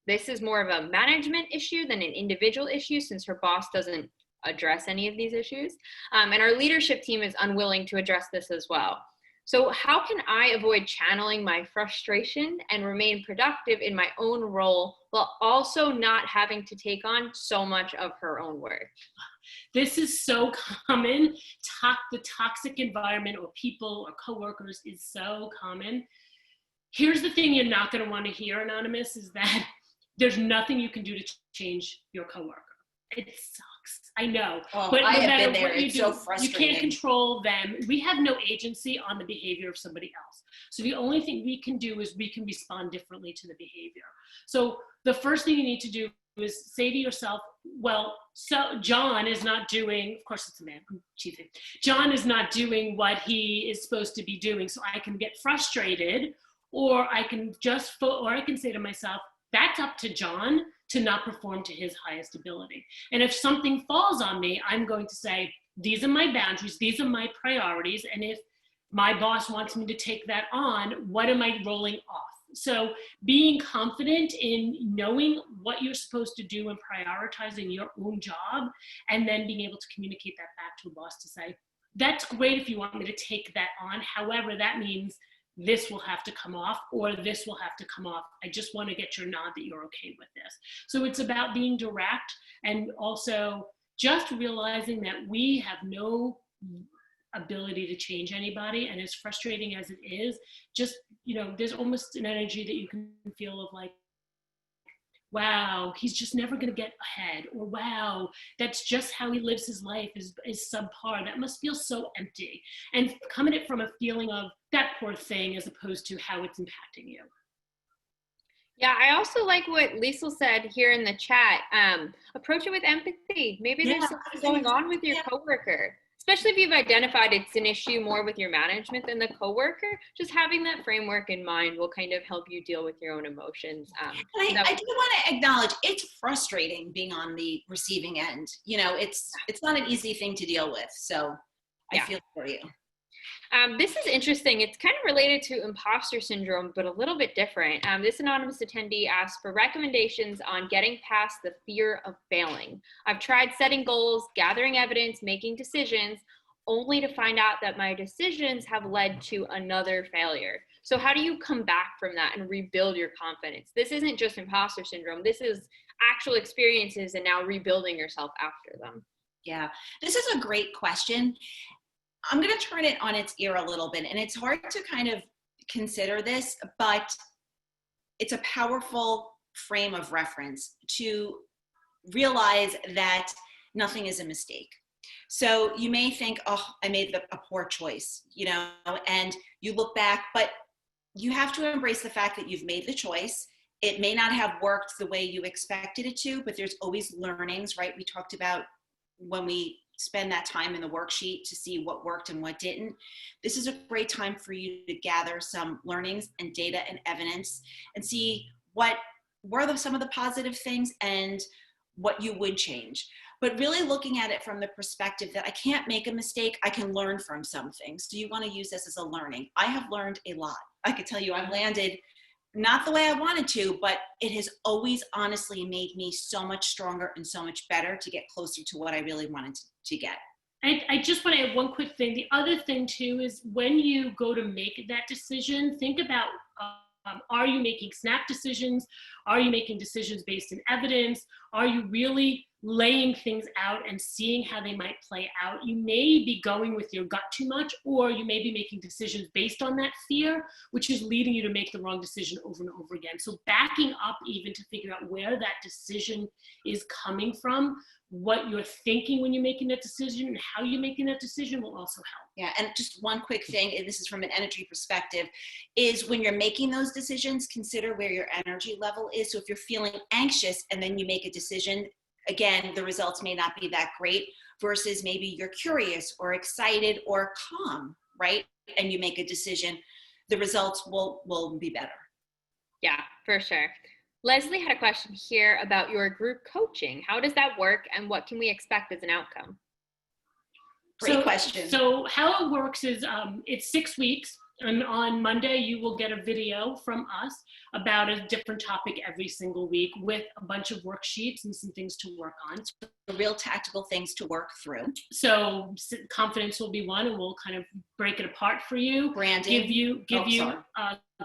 this is more of a management issue than an individual issue, since her boss doesn't address any of these issues. And our leadership team is unwilling to address this as well. So how can I avoid channeling my frustration and remain productive in my own role while also not having to take on so much of her own work? This is so common. The toxic environment or people or coworkers is so common. Here's the thing you're not going to want to hear, Anonymous, is that there's nothing you can do to change your coworker. It sucks. I know. Oh, but no I have matter been there. what you It's do, so you frustrating. can't control them. We have no agency on the behavior of somebody else. So the only thing we can do is we can respond differently to the behavior. So the first thing you need to do is say to yourself, well, so John is not doing, of course it's a man, I'm cheating. John is not doing what he is supposed to be doing. So I can get frustrated, or I can say to myself, that's up to John to not perform to his highest ability. And if something falls on me, I'm going to say, these are my boundaries, these are my priorities, and if my boss wants me to take that on, what am I rolling off? So being confident in knowing what you're supposed to do and prioritizing your own job, and then being able to communicate that back to a boss to say, that's great if you want me to take that on. However, that means this will have to come off, or this will have to come off. I just want to get your nod that you're okay with this. So it's about being direct, and also just realizing that we have no ability to change anybody. And as frustrating as it is, just, there's almost an energy that you can feel of like, wow, he's just never going to get ahead, or wow, that's just how he lives his life is subpar. That must feel so empty. And come at it from a feeling of that poor thing as opposed to how it's impacting you. Yeah, I also like what Liesl said here in the chat. Approach it with empathy. Maybe there's something going on with your coworker. Especially if you've identified it's an issue more with your management than the coworker, just having that framework in mind will kind of help you deal with your own emotions. I do want to acknowledge it's frustrating being on the receiving end. It's not an easy thing to deal with. So I feel for you. This is interesting. It's kind of related to imposter syndrome, but a little bit different. This anonymous attendee asked for recommendations on getting past the fear of failing. I've tried setting goals, gathering evidence, making decisions, only to find out that my decisions have led to another failure. So how do you come back from that and rebuild your confidence? This isn't just imposter syndrome. This is actual experiences and now rebuilding yourself after them. Yeah, this is a great question. I'm going to turn it on its ear a little bit. And it's hard to kind of consider this, but it's a powerful frame of reference to realize that nothing is a mistake. So you may think, oh, I made a poor choice, you know, and you look back, but you have to embrace the fact that you've made the choice. It may not have worked the way you expected it to, but there's always learnings, right? We talked about when we spend that time in the worksheet to see what worked and what didn't. This is a great time for you to gather some learnings and data and evidence and see what were some of the positive things and what you would change. But really looking at it from the perspective that I can't make a mistake, I can learn from some things. So you want to use this as a learning. I have learned a lot. I could tell you I've landed not the way I wanted to, but it has always honestly made me so much stronger and so much better to get closer to what I really wanted to get. I just want to add one quick thing. The other thing too is when you go to make that decision, think about, are you making snap decisions? Are you making decisions based in evidence? Are you really laying things out and seeing how they might play out? You may be going with your gut too much, or you may be making decisions based on that fear, which is leading you to make the wrong decision over and over again. So backing up even to figure out where that decision is coming from, what you're thinking when you're making that decision and how you're making that decision will also help. Yeah, and just one quick thing, and this is from an energy perspective, is when you're making those decisions, consider where your energy level is. So if you're feeling anxious and then you make a decision, again, the results may not be that great versus maybe you're curious or excited or calm, right? And you make a decision, the results will be better. Yeah, for sure. Leslie had a question here about your group coaching. How does that work and what can we expect as an outcome? Great question. So how it works is it's 6 weeks. And on Monday, you will get a video from us about a different topic every single week with a bunch of worksheets and some things to work on. Real tactical things to work through. So confidence will be one, and we'll kind of break it apart for you. Branding.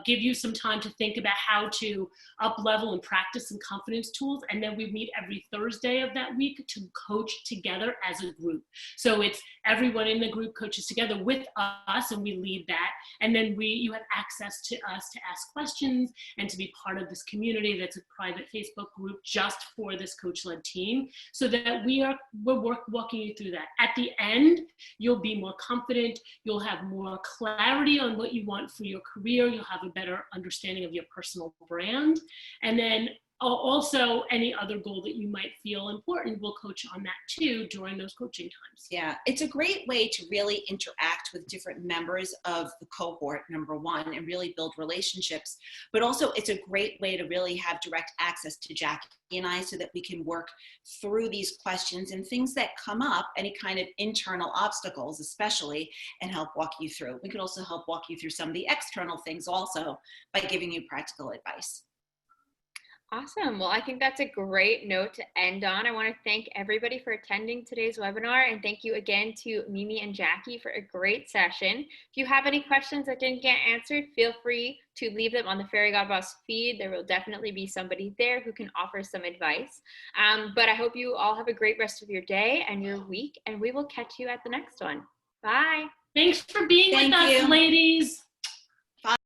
Give you some time to think about how to up level and practice some confidence tools. And then we meet every Thursday of that week to coach together as a group. So it's everyone in the group coaches together with us, and we lead that. And then you have access to us to ask questions and to be part of this community that's a private Facebook group just for this coach-led team, so that we're walking you through that. At the end, you'll be more confident. You'll have more clarity on what you want for your career. You'll have a better understanding of your personal brand. And then also any other goal that you might feel important, we'll coach on that too during those coaching times. Yeah, it's a great way to really interact with different members of the cohort, number one, and really build relationships. But also it's a great way to really have direct access to Jackie and I so that we can work through these questions and things that come up, any kind of internal obstacles especially, and help walk you through. We could also help walk you through some of the external things also by giving you practical advice. Awesome. Well, I think that's a great note to end on. I want to thank everybody for attending today's webinar, and thank you again to Mimi and Jackie for a great session. If you have any questions that didn't get answered, feel free to leave them on the Fairygodboss feed. There will definitely be somebody there who can offer some advice. But I hope you all have a great rest of your day and your week, and we will catch you at the next one. Bye. Thanks for being with us, ladies.